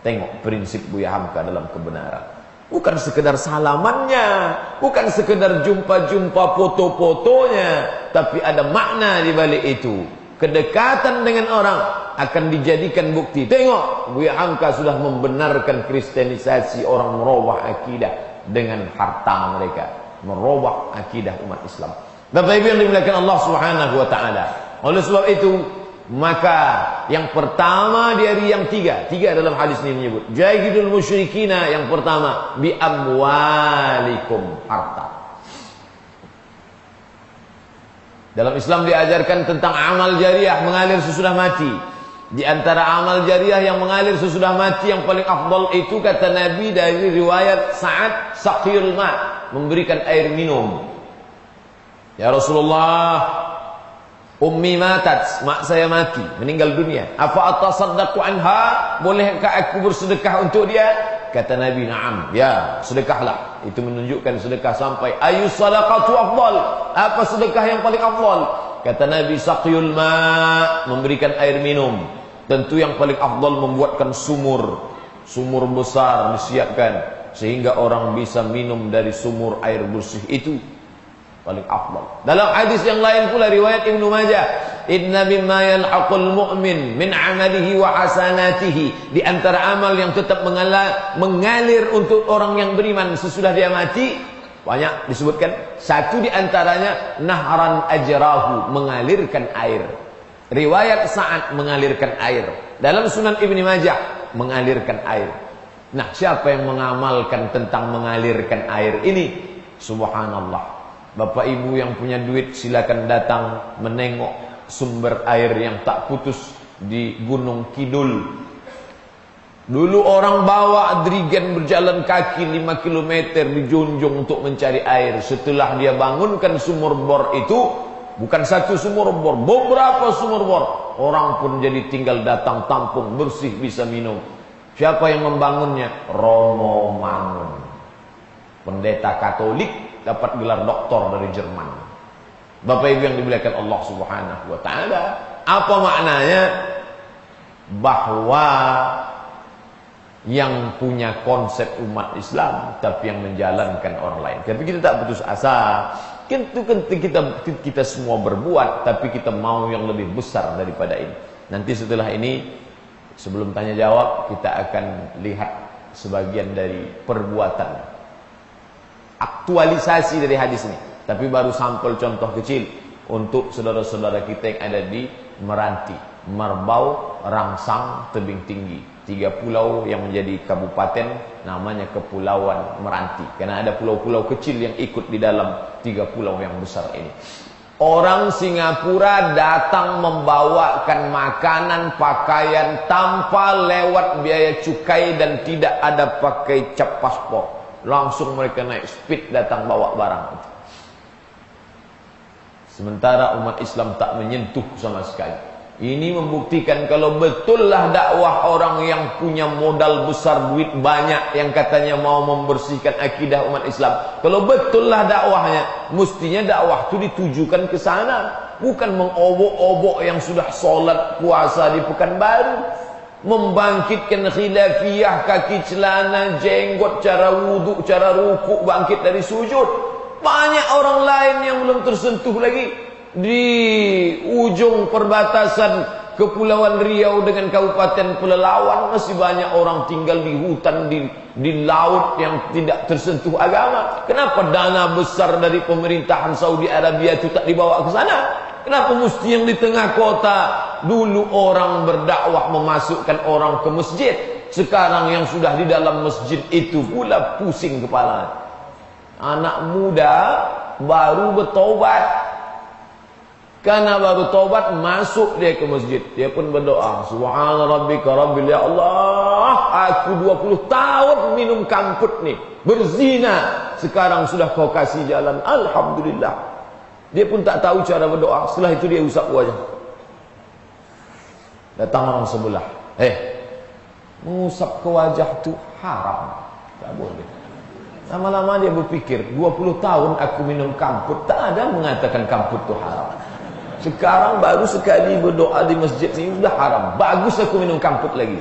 [SPEAKER 2] Tengok prinsip Buya Hamka dalam kebenaran. Bukan sekedar salamannya, bukan sekedar jumpa-jumpa foto-fotonya, tapi ada makna di balik itu. Kedekatan dengan orang akan dijadikan bukti. Tengok, Buya Hamka sudah membenarkan kristenisasi orang, merubah akidah dengan harta mereka, merubah akidah umat Islam. Bapak Ibu yang dimuliakan Allah Subhanahu wa taala. Oleh sebab itu, maka yang pertama dari yang tiga dalam hadis ini menyebut jahidul musyrikina, yang pertama bi amwalikum, harta. Dalam Islam diajarkan tentang amal jariah, mengalir sesudah mati. Di antara amal jariah yang mengalir sesudah mati yang paling afdal itu, kata Nabi dari riwayat Sa'ad, saqiyul ma', memberikan air minum. Ya Rasulullah, ummi matat, mak saya mati, meninggal dunia. Apa atasaddaqu anha? Bolehkah aku bersedekah untuk dia? Kata Nabi, na'am, ya, sedekahlah. Itu menunjukkan sedekah sampai ayu sadaqatu afdal. Apa sedekah yang paling afdal? Kata Nabi, saqiyul ma', memberikan air minum. Tentu yang paling afdal membuatkan sumur besar disiapkan sehingga orang bisa minum dari sumur air bersih itu. Paling afdal. Dalam hadis yang lain pula riwayat Ibnu Majah, inna mimma yalhaqul mu'min min amalihi wa hasanatihi, di antara amal yang tetap mengalir untuk orang yang beriman sesudah dia mati, banyak disebutkan. Satu di antaranya nahran ajrahu, mengalirkan air. Riwayat Sa'ad, mengalirkan air. Dalam Sunan Ibnu Majah, mengalirkan air. Nah, siapa yang mengamalkan tentang mengalirkan air ini? Subhanallah. Bapak Ibu yang punya duit silakan datang menengok sumber air yang tak putus di Gunung Kidul. Dulu orang bawa dirigen berjalan kaki 5 km di Junjung untuk mencari air. Setelah dia bangunkan sumur bor itu, bukan satu sumur bor, beberapa sumur bor. Orang pun jadi tinggal datang tampung, bersih, bisa minum. Siapa yang membangunnya? Romo Mangun, pendeta Katolik, dapat gelar doktor dari Jerman. Bapak Ibu yang dimuliakan Allah Subhanahu wa taala, apa maknanya? Bahwa yang punya konsep umat Islam tapi yang menjalankan orang lain. Tapi kita tak putus asa. Kita semua berbuat, tapi kita mau yang lebih besar daripada ini. Nanti setelah ini, sebelum tanya jawab, kita akan lihat sebagian dari perbuatan aktualisasi dari hadis ini. Tapi baru sampel contoh kecil untuk saudara-saudara kita yang ada di Meranti, Merbau, Rangsang, Tebing Tinggi. 3 pulau yang menjadi kabupaten, namanya Kepulauan Meranti. Karena ada pulau-pulau kecil yang ikut di dalam 3 pulau yang besar ini. Orang Singapura datang membawakan makanan, pakaian tanpa lewat biaya cukai dan tidak ada pakai cap paspor. Langsung mereka naik speed datang bawa barang itu. Sementara umat Islam tak menyentuh sama sekali. Ini membuktikan kalau betullah dakwah orang yang punya modal besar, duit banyak, yang katanya mau membersihkan akidah umat Islam. Kalau betullah dakwahnya, mestinya dakwah itu ditujukan ke sana, bukan mengobok-obok yang sudah solat puasa di Pekanbaru. Membangkitkan khilafiyah, kaki celana, jenggot, cara wudhu, cara rukuk, bangkit dari sujud. Banyak orang lain yang belum tersentuh lagi. Di ujung perbatasan Kepulauan Riau dengan Kabupaten Pelalawan masih banyak orang tinggal di hutan, di laut yang tidak tersentuh agama. Kenapa dana besar dari pemerintahan Saudi Arabia itu tak dibawa ke sana? Kenapa mesti yang di tengah kota? Dulu orang berdakwah memasukkan orang ke masjid. Sekarang yang sudah di dalam masjid itu pula pusing kepala. Anak muda baru bertobat. Karena baru tobat, masuk dia ke masjid. Dia pun berdoa, Subhana rabbika rabbil, ya Allah, aku 20 tahun minum kamput nih, berzina. Sekarang sudah kau kasih jalan, Alhamdulillah. Dia pun tak tahu cara berdoa. Setelah itu dia usap wajah. Datang orang sebelah, mengusap ke wajah itu haram, tak boleh. Lama-lama dia berpikir, 20 tahun aku minum kamput, tak ada mengatakan kamput itu haram. Sekarang baru sekali berdoa di masjid ini sudah haram. Bagus aku minum kamput lagi.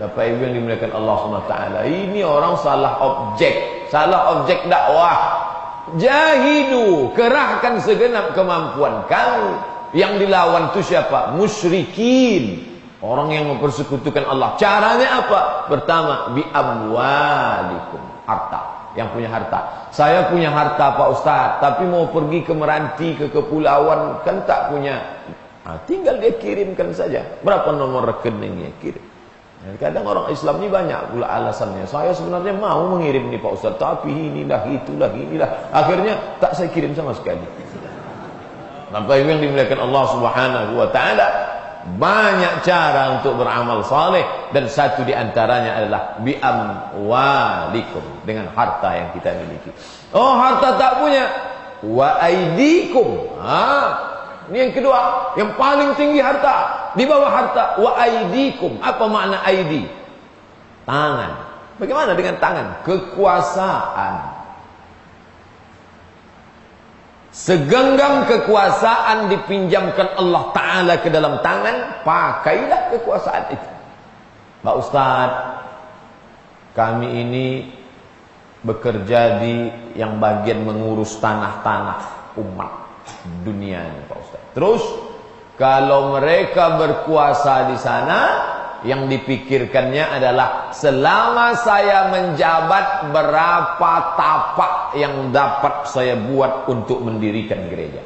[SPEAKER 2] Bapak Ibu yang dimuliakan Allah SWT, ini orang salah objek dakwah. Jahidu, kerahkan segenap kemampuan kamu. Yang dilawan itu siapa? Musyrikin, orang yang mempersekutukan Allah. Caranya apa? Pertama, bi amwalikum, harta. Yang punya harta. Saya punya harta Pak Ustaz, tapi mau pergi ke Meranti, ke kepulauan, kan tak punya. Tinggal dia kirimkan saja. Berapa nomor rekeningnya? Kirim. Kadang orang Islam ini banyak pula alasannya. Saya sebenarnya mau mengirim nih Pak Ustaz, tapi inilah, itulah, inilah. Akhirnya tak saya kirim sama sekali. Bapak Ibu yang dimuliakan Allah Subhanahu wa taala, banyak cara untuk beramal saleh, dan satu di antaranya adalah bi amwalikum, dengan harta yang kita miliki. Oh, harta tak punya, wa aidikum. Ini yang kedua, yang paling tinggi harta, di bawah harta, wa aidikum. Apa makna aidi? Tangan. Bagaimana dengan tangan? Kekuasaan. Segenggam kekuasaan dipinjamkan Allah Ta'ala ke dalam tangan, pakailah kekuasaan itu. Pak Ustaz, kami ini bekerja di yang bagian mengurus tanah-tanah umat dunia ini Pak Ustaz. Terus kalau mereka berkuasa di sana, yang dipikirkannya adalah selama saya menjabat, berapa tapak yang dapat saya buat untuk mendirikan gereja.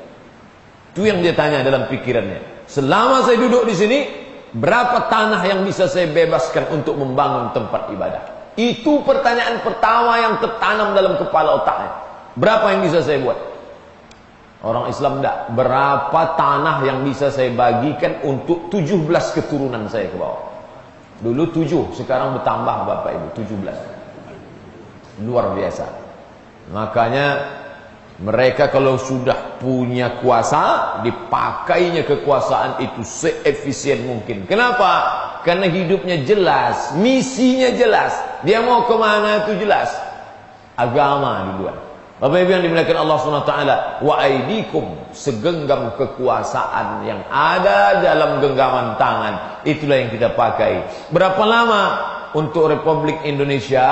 [SPEAKER 2] Itu yang dia tanya dalam pikirannya. Selama saya duduk di sini, berapa tanah yang bisa saya bebaskan untuk membangun tempat ibadah. Itu pertanyaan pertama yang tertanam dalam kepala otaknya. Berapa yang bisa saya buat? Orang Islam tidak. Berapa tanah yang bisa saya bagikan untuk 17 keturunan saya ke bawah. Dulu 7, sekarang bertambah Bapak Ibu 17. Luar biasa. Makanya mereka kalau sudah punya kuasa, dipakainya kekuasaan itu seefisien mungkin. Kenapa? Karena hidupnya jelas, misinya jelas. Dia mau kemana itu jelas. Agama di luar. Bapak Ibu yang dimuliakan Allah SWT, wa aidikum, segenggam kekuasaan yang ada dalam genggaman tangan, itulah yang kita pakai. Berapa lama untuk Republik Indonesia,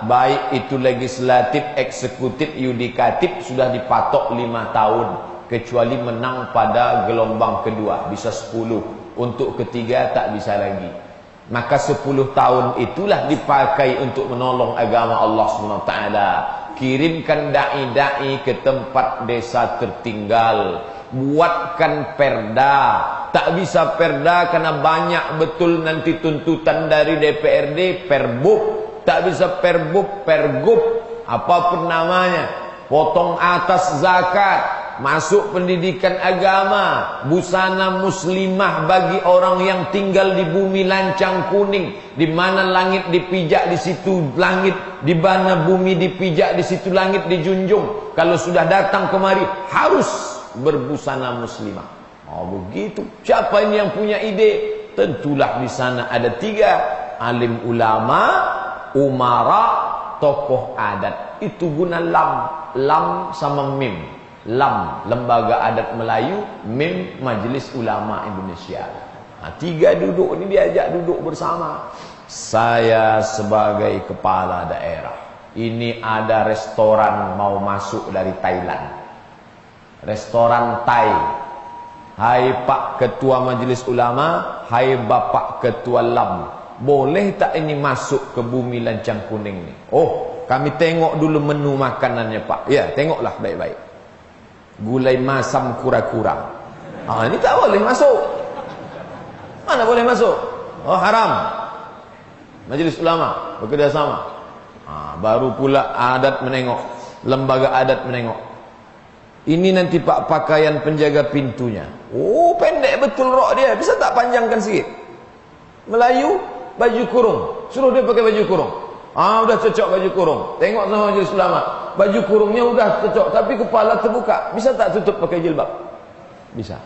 [SPEAKER 2] baik itu legislatif, eksekutif, yudikatif, sudah dipatok 5 tahun, kecuali menang pada gelombang kedua, bisa 10, untuk ketiga tak bisa lagi. Maka 10 tahun itulah dipakai untuk menolong agama Allah SWT. Kirimkan da'i-da'i ke tempat desa tertinggal. Buatkan perda. Tak bisa perda karena banyak betul nanti tuntutan dari DPRD. Perbub. Tak bisa perbub, pergub, apapun namanya. Potong atas zakat. Masuk pendidikan agama, busana muslimah bagi orang yang tinggal di bumi lancang kuning, di mana langit dipijak di situ langit, di mana bumi dipijak di situ langit dijunjung. Kalau sudah datang kemari harus berbusana muslimah. Oh begitu. Siapa ini yang punya ide? Tentulah di sana ada 3 alim ulama, umara, tokoh adat. Itu guna lam sama mim. Lam, Lembaga Adat Melayu, Mim, Majelis Ulama Indonesia. 3 duduk ini diajak duduk bersama. Saya sebagai kepala daerah, ini ada restoran mau masuk dari Thailand, restoran Thai. Hai Pak Ketua Majelis Ulama, hai Bapak Ketua Lam, boleh tak ini masuk ke bumi lancang kuning ini? Oh, kami tengok dulu menu makanannya Pak. Ya, tengoklah baik-baik. Gulai masam kura-kura. Ini tak boleh masuk. Mana boleh masuk? Oh haram. Majelis ulama bekerjasama. Baru pula adat menengok, lembaga adat menengok. Ini nanti Pak pakaian penjaga pintunya. Oh pendek betul rok dia. Bisa tak panjangkan sikit? Melayu baju kurung. Suruh dia pakai baju kurung. Udah cocok baju kurung. Tengok sama majelis ulama. Baju kurungnya udah cocok, tapi kepala terbuka. Bisa tak tutup pakai jilbab? Bisa.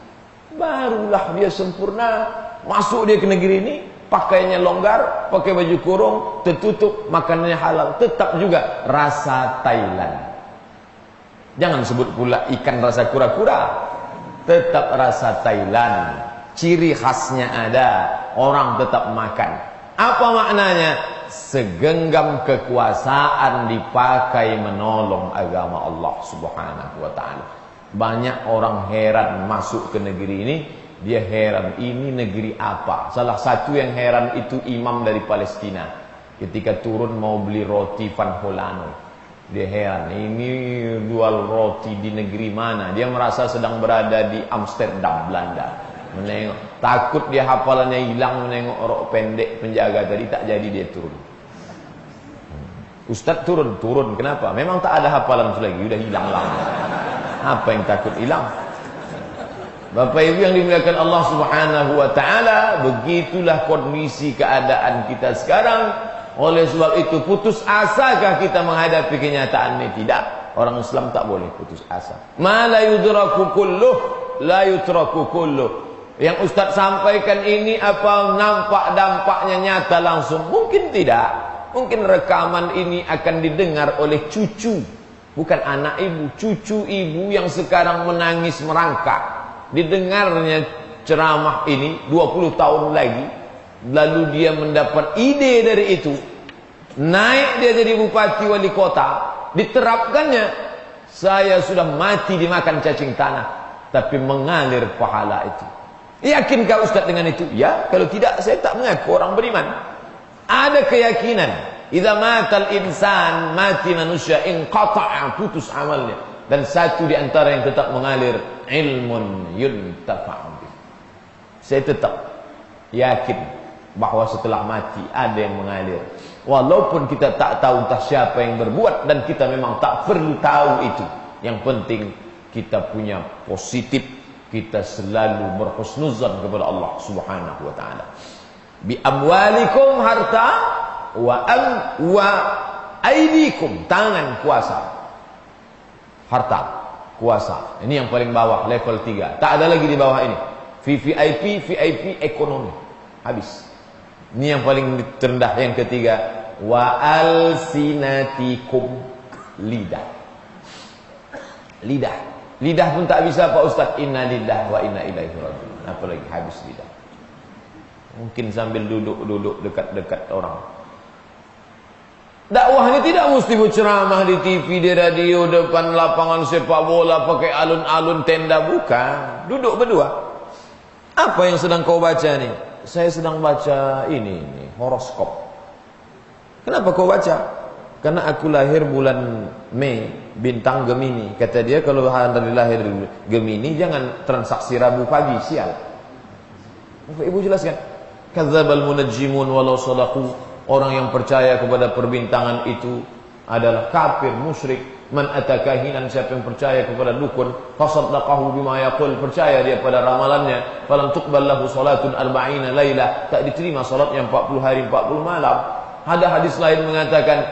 [SPEAKER 2] Barulah dia sempurna. Masuk dia ke negeri ini, pakaiannya longgar, pakai baju kurung, tertutup, makanannya halal. Tetap juga rasa Thailand. Jangan sebut pula ikan rasa kura-kura. Tetap rasa Thailand. Ciri khasnya ada. Orang tetap makan. Apa maknanya? Segenggam kekuasaan dipakai menolong agama Allah Subhanahu wa ta'ala. Banyak orang heran masuk ke negeri ini. Dia heran, ini negeri apa? Salah satu yang heran itu imam dari Palestina. Ketika turun mau beli roti Van Holano, dia heran, ini jual roti di negeri mana? Dia merasa sedang berada di Amsterdam, Belanda. Menengok, takut dia hafalannya hilang, menengok rok pendek penjaga tadi, tak jadi dia turun. Ustaz turun. Kenapa? Memang tak ada hafalan lagi, udah hilang lama. Apa yang takut hilang? Bapak Ibu yang dimuliakan Allah Subhanahu wa ta'ala, begitulah kondisi keadaan kita sekarang. Oleh sebab itu, putus asakah kita menghadapi kenyataan ini? Tidak. Orang Islam tak boleh putus asa. Ma la yudraku kulluh, la yutraku kulluh. Yang Ustaz sampaikan ini apa nampak dampaknya nyata langsung? Mungkin tidak. Mungkin rekaman ini akan didengar oleh cucu, bukan anak ibu, cucu ibu yang sekarang menangis merangkak. Didengarnya ceramah ini 20 tahun lagi, lalu dia mendapat ide dari itu, naik dia jadi bupati wali kota, diterapkannya. Saya sudah mati dimakan cacing tanah, tapi mengalir pahala itu. Yakinkah Ustaz dengan itu? Ya, kalau tidak saya tak mengaku orang beriman. Ada keyakinan, idza matal insan, mati manusia, inqata'a, putus amalnya. Dan satu di antara yang tetap mengalir, ilmun yuntafa'u bih. Saya tetap yakin bahwa setelah mati ada yang mengalir. Walaupun kita tak tahu entah siapa yang berbuat, dan kita memang tak perlu tahu itu. Yang penting kita punya positif, kita selalu berhusnuzan kepada Allah Subhanahu wa ta'ala. Bi amwalikum, harta, wa aidikum, tangan, kuasa. Harta, kuasa. Ini yang paling bawah, level 3. Tak ada lagi di bawah ini. VIP ekonomi. Habis. Ini yang paling terendah. Yang ketiga, wa alsinatikum, lidah. Lidah pun tak bisa Pak Ustaz. Inna lillah wa inna ilaihi raji'un. Apalagi habis lidah. Mungkin sambil duduk dekat-dekat orang. Dakwah ini tidak mesti berceramah di TV, di radio, depan lapangan sepak bola, pakai alun-alun tenda, bukan. Duduk berdua. Apa yang sedang kau baca nih? Saya sedang baca ini horoskop. Kenapa kau baca? Karena aku lahir bulan Mei, bintang Gemini. Kata dia, kalau dari lahir Gemini jangan transaksi Rabu pagi, sial. Ibu jelaskan. Kadzdzabal munajjimun walau shadaqu. Orang yang percaya kepada perbintangan itu adalah kafir, musyrik. Man atakahinan, siapa yang percaya kepada dukun, fasaddaqahu bima yaqul, percaya dia pada ramalannya, falam tuqbal lahu salatun 40 lailah, tak diterima salatnya 40 hari 40 malam. Ada hadis lain mengatakan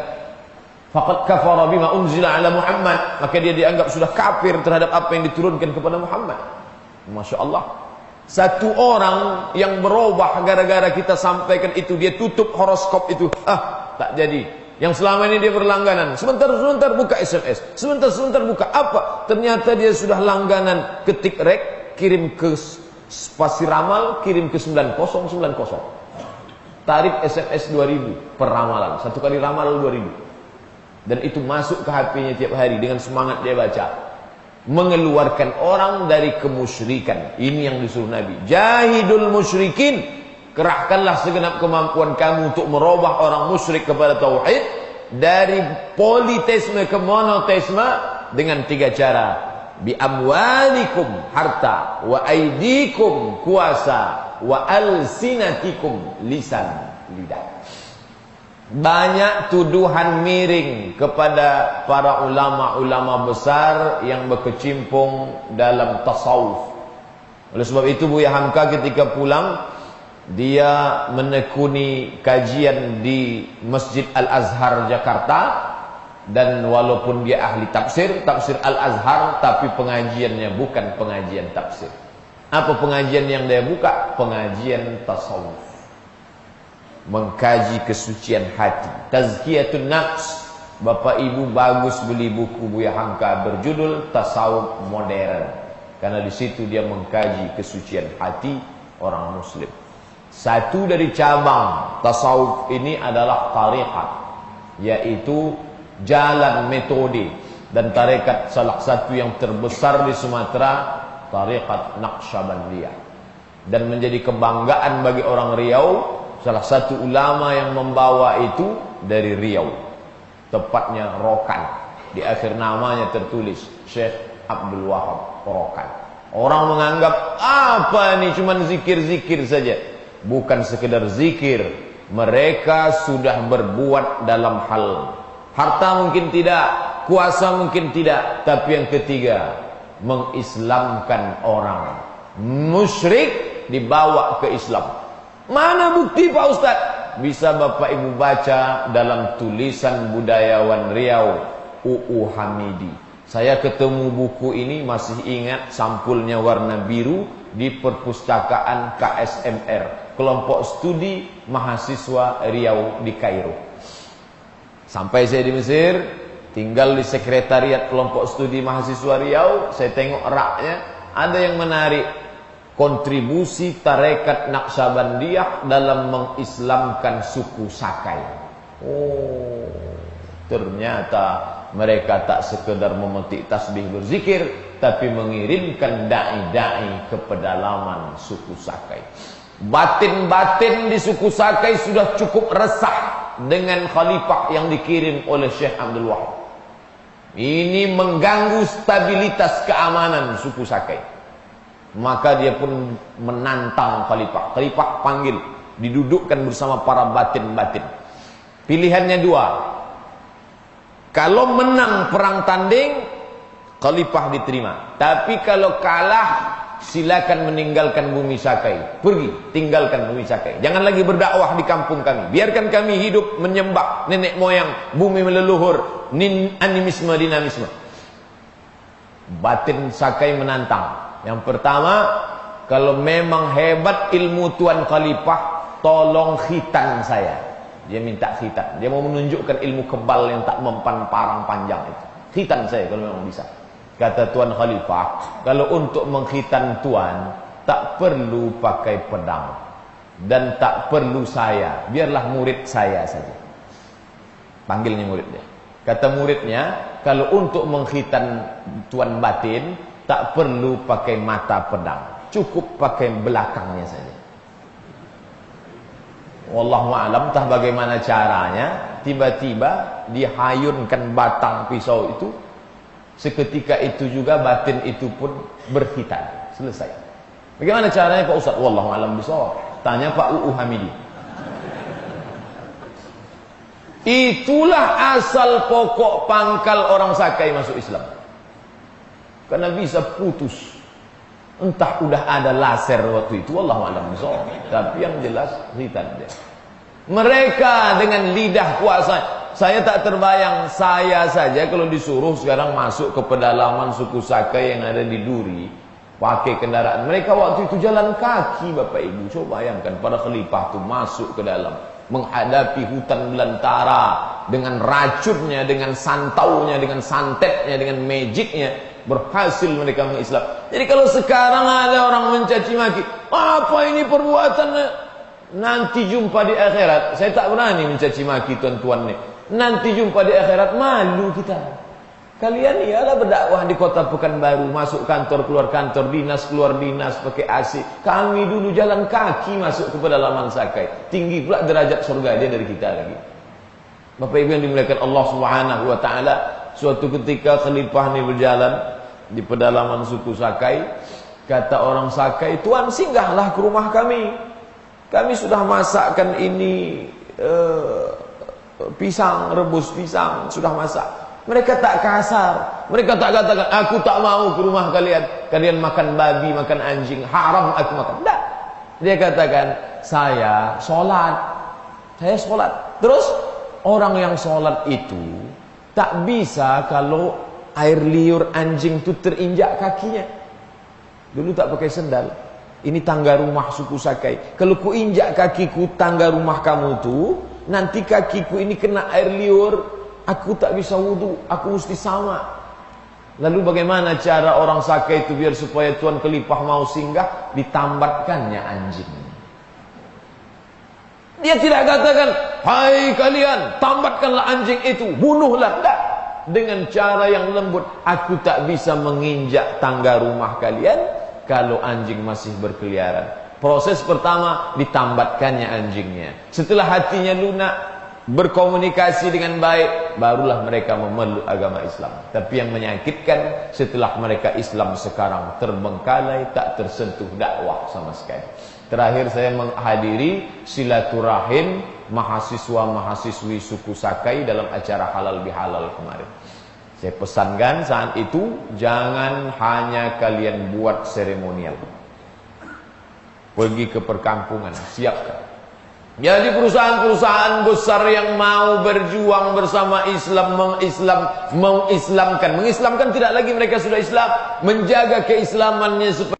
[SPEAKER 2] faqad kafara bima unzila ala Muhammad, maka dia dianggap sudah kafir terhadap apa yang diturunkan kepada Muhammad. Masya Allah. Satu orang yang berubah gara-gara kita sampaikan itu, dia tutup horoskop itu. Tak jadi. Yang selama ini dia berlangganan, sebentar buka SMS, sebentar buka apa? Ternyata dia sudah langganan, ketik rek, kirim ke spasi ramal, kirim ke 9090. Tarif SMS 2000 per ramalan. Satu kali ramal 2000. Dan itu masuk ke HP-nya tiap hari dengan semangat dia baca. Mengeluarkan orang dari kemusyrikan. Ini yang disuruh Nabi. Jahidul musyrikin, kerahkanlah segenap kemampuan kamu untuk merubah orang musyrik kepada tauhid, dari politeisme ke monoteisme, dengan 3 cara. Bi amwalikum, harta, wa aidikum, kuasa, wa alsinatikum, lisan, lidah. Banyak tuduhan miring kepada para ulama-ulama besar yang berkecimpung dalam tasawuf. Oleh sebab itu Buya Hamka ketika pulang, dia menekuni kajian di Masjid Al-Azhar Jakarta. Dan walaupun dia ahli tafsir Al-Azhar, tapi pengajiannya bukan pengajian tafsir. Apa pengajian yang dia buka? Pengajian tasawuf. Mengkaji kesucian hati, tazkiyatun nafs. Bapak Ibu bagus beli buku Buya Hamka berjudul Tasawuf Modern, karena di situ dia mengkaji kesucian hati orang muslim. Satu dari cabang tasawuf ini adalah tarekat, yaitu jalan metode, dan tarekat salah satu yang terbesar di Sumatera, tarekat Naqsyabandiyah. Dan menjadi kebanggaan bagi orang Riau, salah satu ulama yang membawa itu dari Riau, tepatnya Rokan. Di akhir namanya tertulis Syekh Abdul Wahab Rokan. Orang menganggap apa ini cuman zikir-zikir saja. Bukan sekedar zikir, mereka sudah berbuat dalam hal harta mungkin tidak, kuasa mungkin tidak, tapi yang ketiga, mengislamkan orang. Musyrik dibawa ke Islam. Mana bukti Pak Ustaz? Bisa Bapak Ibu baca dalam tulisan budayawan Riau, UU Hamidi. Saya ketemu buku ini, masih ingat sampulnya warna biru, di perpustakaan KSMR, kelompok studi mahasiswa Riau di Kairo. Sampai saya di Mesir, tinggal di sekretariat kelompok studi mahasiswa Riau, saya tengok raknya, ada yang menarik kontribusi tarekat Naqsyabandiyah dalam mengislamkan suku Sakai. Oh, ternyata mereka tak sekedar memetik tasbih berzikir, tapi mengirimkan dai-dai ke pedalaman suku Sakai. Batin-batin di suku Sakai sudah cukup resah dengan khalifah yang dikirim oleh Syekh Abdul Wahab. Ini mengganggu stabilitas keamanan suku Sakai. Maka dia pun menantang khalifah. Khalifah panggil, didudukkan bersama para batin-batin. Pilihannya dua. Kalau menang perang tanding, khalifah diterima. Tapi kalau kalah, silakan meninggalkan bumi Sakai. Pergi, tinggalkan bumi Sakai. Jangan lagi berdakwah di kampung kami. Biarkan kami hidup menyembah nenek moyang, bumi meleluhur, animisme, dinamisme. Batin Sakai menantang. Yang pertama, kalau memang hebat ilmu Tuan Khalifah, tolong khitan saya. Dia minta khitan. Dia mau menunjukkan ilmu kebal yang tak mempan parang panjang itu. Khitan saya kalau memang bisa. Kata Tuan Khalifah, kalau untuk mengkhitan Tuan, tak perlu pakai pedang. Dan tak perlu saya. Biarlah murid saya saja. Panggilnya muridnya. Kata muridnya, kalau untuk mengkhitan Tuan Batin, tak perlu pakai mata pedang. Cukup pakai belakangnya saja. Wallahu a'lam, entah bagaimana caranya, tiba-tiba dihayunkan batang pisau itu. Seketika itu juga batin itu pun berkhitan. Selesai. Bagaimana caranya Pak Ustaz? Wallahu a'lam bishawab. Tanya Pak UU Hamidi. Itulah asal pokok pangkal orang Sakai masuk Islam. Karena bisa putus. Entah udah ada laser waktu itu, wallahu a'lam bishawab. Tapi yang jelas khitan dia. Mereka dengan lidah kuasa. Saya tak terbayang, saya saja kalau disuruh sekarang masuk ke pedalaman suku Sakai yang ada di Duri, pakai kendaraan. Mereka waktu itu jalan kaki, Bapak Ibu. Coba bayangkan para khalifah itu masuk ke dalam, menghadapi hutan belantara dengan racunnya, dengan santaunya, dengan santetnya, dengan magicnya. Berhasil mereka mengislam. Jadi kalau sekarang ada orang mencaci maki, apa ini perbuatannya? Nanti jumpa di akhirat. Saya tak berani mencaci maki tuan-tuan ini. Nanti jumpa di akhirat, malu kita. Kalian ialah berdakwah di kota Pekanbaru, masuk kantor keluar kantor, dinas keluar dinas pakai AC. Kami dulu jalan kaki masuk ke pedalaman Sakai. Tinggi pula derajat surga dia dari kita lagi. Bapak Ibu yang dimuliakan Allah Subhanahu wa taala, suatu ketika khalifah ini berjalan di pedalaman suku Sakai. Kata orang Sakai, "Tuan, singgahlah ke rumah kami. Kami sudah masakkan ini pisang, rebus pisang, sudah masak." Mereka tak kasar. Mereka tak katakan, "Aku tak mau ke rumah kalian. Kalian makan babi, makan anjing, haram aku makan." Tak. Dia katakan, "Saya sholat. Saya sholat." Terus orang yang sholat itu tak bisa kalau air liur anjing itu terinjak kakinya. Dulu tak pakai sendal. Ini tangga rumah suku Sakai. Kalau ku injak kakiku tangga rumah kamu tu, nanti kakiku ini kena air liur, aku tak bisa wudu, aku mesti sama. Lalu bagaimana cara orang Sakai itu biar supaya Tuan Khalifah mau singgah? Ditambatkannya anjing. Dia tidak katakan, hai kalian, tambatkanlah anjing itu, bunuhlah. Tidak. Dengan cara yang lembut, aku tak bisa menginjak tangga rumah kalian kalau anjing masih berkeliaran. Proses pertama, ditambatkannya anjingnya. Setelah hatinya lunak, berkomunikasi dengan baik, barulah mereka memeluk agama Islam. Tapi yang menyakitkan, setelah mereka Islam sekarang terbengkalai, tak tersentuh dakwah sama sekali. Terakhir saya menghadiri silaturahim mahasiswa-mahasiswi suku Sakai dalam acara halal bihalal kemarin. Saya pesankan saat itu, jangan hanya kalian buat seremonial. Pergi ke perkampungan, siapkan. Jadi perusahaan-perusahaan besar yang mau berjuang bersama Islam, mengislamkan tidak lagi mereka sudah Islam, menjaga keislamannya supaya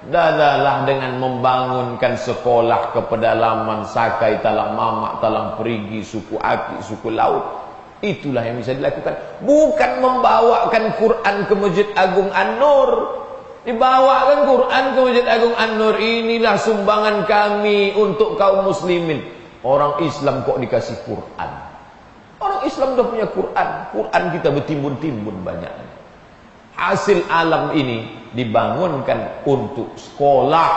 [SPEAKER 2] dadalah dengan membangunkan sekolah ke pedalaman Sakai, Talang Mamak, Talang Perigi, suku Aki, suku Laut. Itulah yang bisa dilakukan. Bukan membawakan Quran ke Masjid Agung An-Nur. Dibawakan Quran ke Masjid Agung An-Nur. Inilah sumbangan kami untuk kaum muslimin. Orang Islam kok dikasih Quran? Orang Islam dah punya Quran. Quran kita bertimbun-timbun banyak. Hasil alam ini dibangunkan untuk sekolah,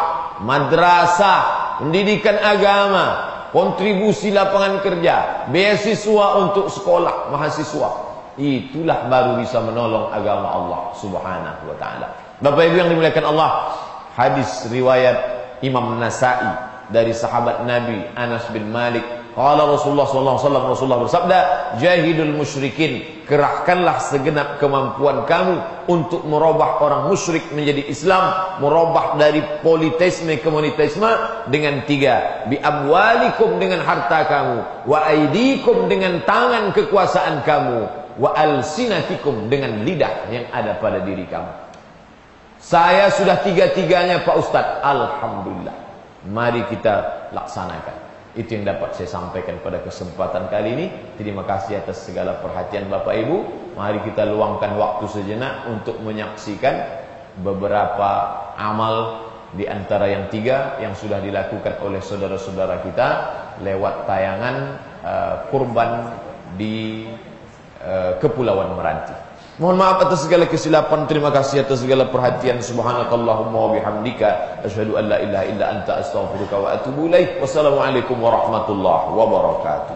[SPEAKER 2] madrasah, pendidikan agama, kontribusi lapangan kerja, beasiswa untuk sekolah, mahasiswa. Itulah baru bisa menolong agama Allah Subhanahu wa taala. Bapak Ibu yang dimuliakan Allah, hadis riwayat Imam Nasa'i dari sahabat Nabi Anas bin Malik, qala Rasulullah sallallahu alaihi wasallam, Rasulullah bersabda, jahidul musyrikin, kerahkanlah segenap kemampuan kamu untuk merubah orang musyrik menjadi Islam, merubah dari politeisme ke monoteisme dengan tiga, bi amwalikum, dengan harta kamu, wa aidikum, dengan tangan kekuasaan kamu, wa alsinatikum, dengan lidah yang ada pada diri kamu. Saya sudah tiga-tiganya Pak Ustadz, alhamdulillah. Mari kita laksanakan. Itu yang dapat saya sampaikan pada kesempatan kali ini. Terima kasih atas segala perhatian Bapak Ibu. Mari kita luangkan waktu sejenak untuk menyaksikan beberapa amal di antara yang tiga yang sudah dilakukan oleh saudara-saudara kita lewat tayangan kurban di Kepulauan Meranti. Mohon maaf atas segala kesilapan. Terima kasih atas segala perhatian. Subhanakallahumma wa bihamdika asyhadu an la ilaha illa anta astaghfiruka wa atubu ilaik. Wassalamualaikum warahmatullahi wabarakatuh.